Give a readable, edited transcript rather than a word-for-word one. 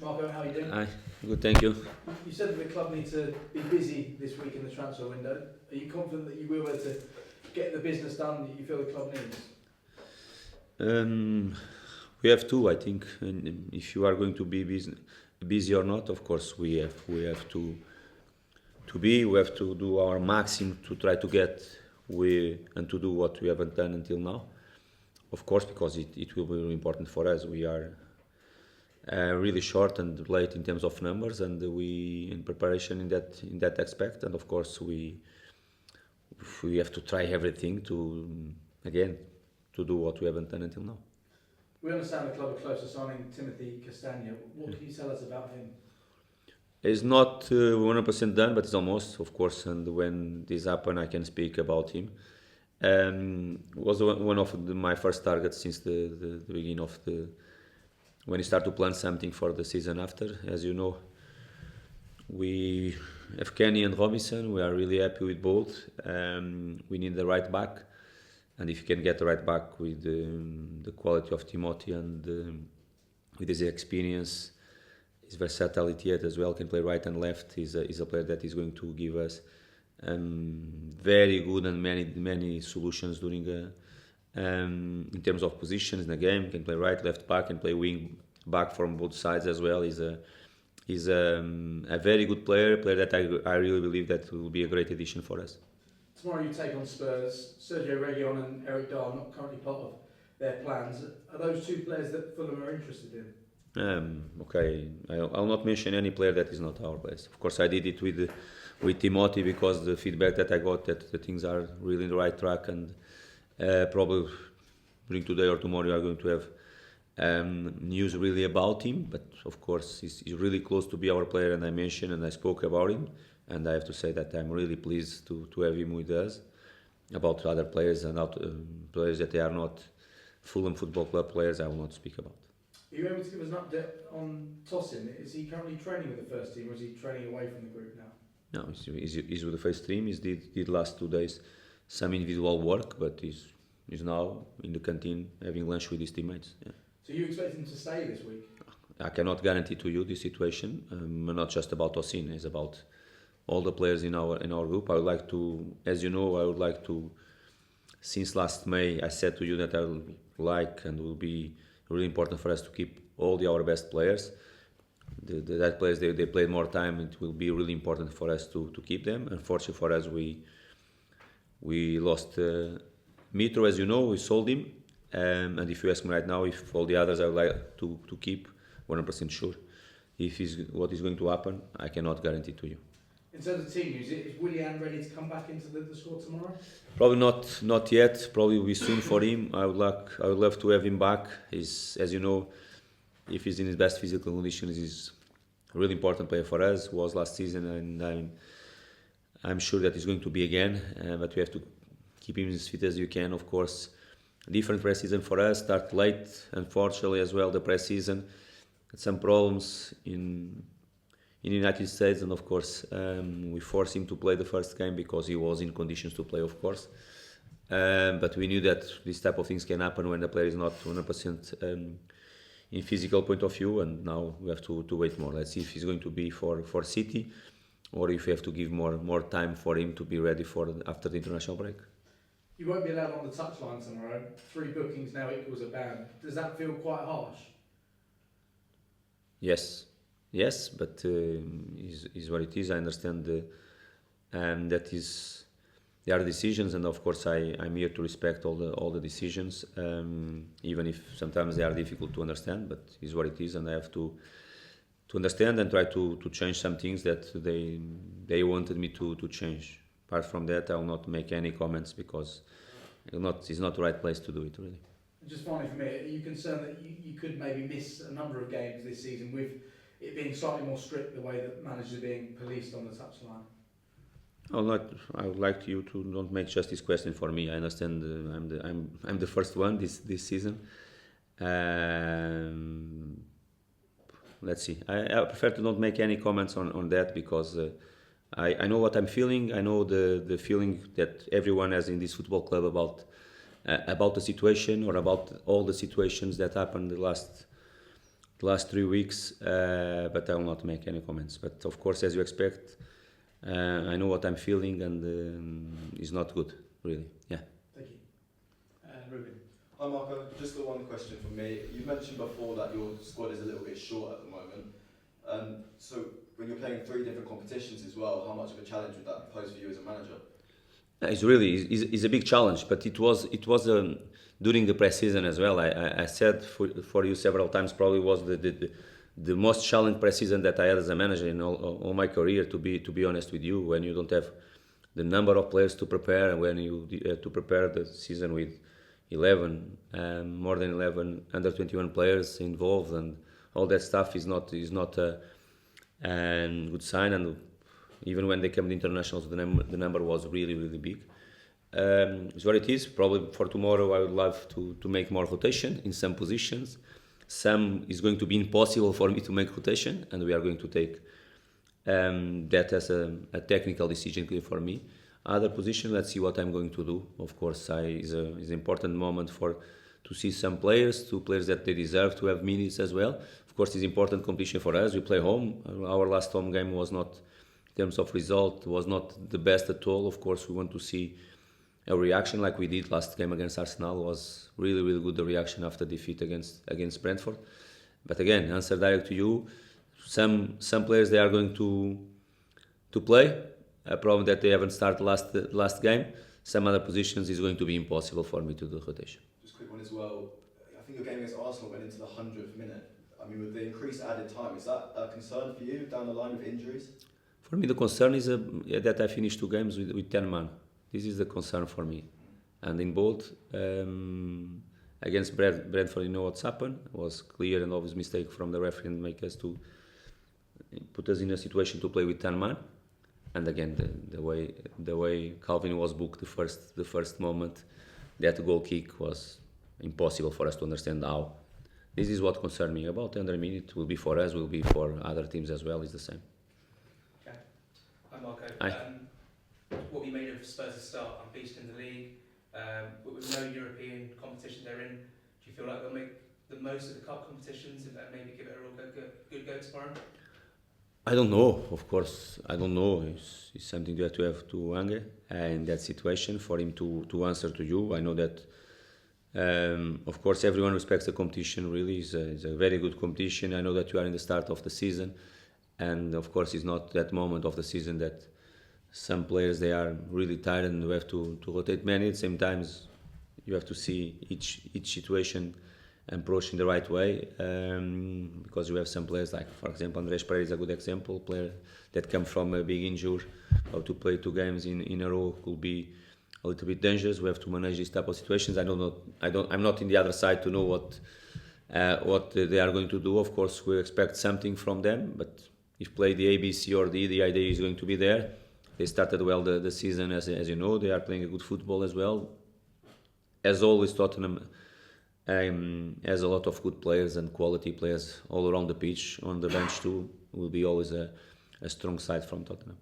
Marco, how are you doing? Hi, good, thank you. You said that the club need to be busy this week in the transfer window. Are you confident that you will be able to get the business done that you feel the club needs? We have to, I think, and if you are going to be busy or not, of course we have to we have to do our maximum to try to get and to do what we haven't done until now. Of course, because it will be really important for us. We are really short and late in terms of numbers, and we in preparation in that aspect. And of course, we have to try everything to do what we haven't done until now. We understand the club are close to signing Timothy Castagne. What can you tell us about him? It's not 100% done, but it's almost, of course. And when this happened, I can speak about him. Was one of my first targets since the beginning of when you start to plan something for the season after. As you know, we have Kenny and Robinson. We are really happy with both. We need the right back, and if you can get the right back with the quality of Timothy and with his experience, his versatility as well, can play right and left. He's a player that is going to give us very good and many solutions during in terms of positions in the game. Can play right, left back, can play wing back from both sides as well. He's a very good player that I really believe that will be a great addition for us. Tomorrow you take on Spurs. Sergio Reguilon and Erik are not currently part of their plans. Are those two players that Fulham are interested in? Okay, I'll not mention any player that is not our place. Of course, I did it with Timothy because the feedback that I got that the things are really in the right track, and probably during today or tomorrow you are going to have news really about him. But of course, he's really close to be our player, and I mentioned and I spoke about him, and I have to say that I'm really pleased to have him with us. About other players and players that they are not Fulham Football Club players, I will not speak about. Are you able to give us an update on Tosin? Is he currently training with the first team, or is he training away from the group now? No, he's with the first team. He did last 2 days some individual work, but he's now in the canteen having lunch with his teammates. Yeah. So you expect him to stay this week? I cannot guarantee to you this situation. Not just about Tosin, it's about all the players in our group. I would like to, as you know, since last May, I said to you that I would like and will be really important for us to keep all our best players. That players they played more time. It will be really important for us to keep them. Unfortunately for us, we lost Mitro, as you know. We sold him, and if you ask me right now if all the others I would like to keep, 100% sure. What is going to happen, I cannot guarantee to you. In terms of team news, is Willian ready to come back into the squad tomorrow? Probably not yet. Probably will be soon for him. I would love to have him back. He's, as you know, if he's in his best physical conditions, he's a really important player for us. Was last season, and I'm sure that he's going to be again. But we have to keep him as fit as you can. Of course, different pre-season for us. Start late, unfortunately, as well. The pre-season had some problems in the United States, and of course we forced him to play the first game because he was in conditions to play, of course. But we knew that this type of things can happen when the player is not 100% in physical point of view, and now we have to wait more. Let's see if he's going to be for City, or if we have to give more time for him to be ready after the international break. You won't be allowed on the touchline tomorrow. 3 bookings now equals a ban. Does that feel quite harsh? Yes, but is what it is. I understand that there are decisions, and of course I'm here to respect all the decisions, even if sometimes they are difficult to understand. But is what it is, and I have to understand and try to change some things that they wanted me to change. Apart from that, I will not make any comments because it's not the right place to do it, really. Just finally for me, are you concerned that you could maybe miss a number of games this season with it being slightly more strict, the way that managers are being policed on the touchline? I would like you to not make just this question for me. I understand. I'm the first one this season. Let's see. I prefer to not make any comments on that because I know what I'm feeling. I know the feeling that everyone has in this football club about the situation, or about all the situations that happened the last the last 3 weeks, but I will not make any comments. But of course, as you expect, I know what I'm feeling, and it's not good, really. Yeah. Thank you. Ruben. Hi Marco, just the one question from me. You mentioned before that your squad is a little bit short at the moment. So when you're playing 3 different competitions as well, how much of a challenge would that pose for you as a manager? It's a big challenge, but it was during the pre-season as well. I said for you several times, probably was the most challenging pre-season that I had as a manager in all my career. To be honest with you, when you don't have the number of players to prepare, and when you to prepare the season with 11, more than 11 under 21 players involved, and all that stuff is not a good sign. And even when they came to internationals, the number was really big. It's what it is. Probably for tomorrow, I would love to make more rotation in some positions. Some is going to be impossible for me to make rotation, and we are going to take that as a technical decision for me. Other position, let's see what I'm going to do. Of course, is an important moment to see some players, 2 players that they deserve to have minutes as well. Of course, it's important competition for us. We play home. Our last home game was not, in terms of result, was not the best at all. Of course, we want to see a reaction like we did last game against Arsenal. Was really good, the reaction after defeat against Brentford. But again, answer direct to you. Some players, they are going to play. A problem that they haven't started last game. Some other positions is going to be impossible for me to do rotation. Just a quick one as well. I think your game against Arsenal went into the 100th minute. I mean, with the increased added time, is that a concern for you down the line with injuries? For me, the concern is that I finished 2 games with 10 man. This is the concern for me. And in both, against Brentford, you know what's happened. It was clear and obvious mistake from the referee and make us to put us in a situation to play with 10 man. And again, the way Calvin was booked the first moment, that goal kick was impossible for us to understand how. This is what concerns me about the 100 minute. Will be for us, will be for other teams as well. It's the same. Okay. Hi Marco. Hi. What have you made of Spurs' start? Unbeaten in the league, but with no European competition they're in. Do you feel like they'll make the most of the cup competitions and maybe give it a real good go tomorrow? I don't know. Of course, I don't know. It's something that you have to Ange in that situation for him to answer to you. I know that. Of course, everyone respects the competition. Really, it's a very good competition. I know that you are in the start of the season, and of course, it's not that moment of the season that some players they are really tired and you have to rotate many. At the same time, you have to see each situation approach in the right way, because you have some players like, for example, Andres Pereira is a good example. Player that come from a big injury, or to play 2 games in a row could be a little bit dangerous. We have to manage these type of situations. I'm not in the other side to know what they are going to do. Of course, we expect something from them, but if play the A, B, C or D, the idea is going to be there. They started well the season, as you know. They are playing a good football as well. As always, Tottenham has a lot of good players and quality players all around the pitch. On the bench too, will be always a strong side from Tottenham.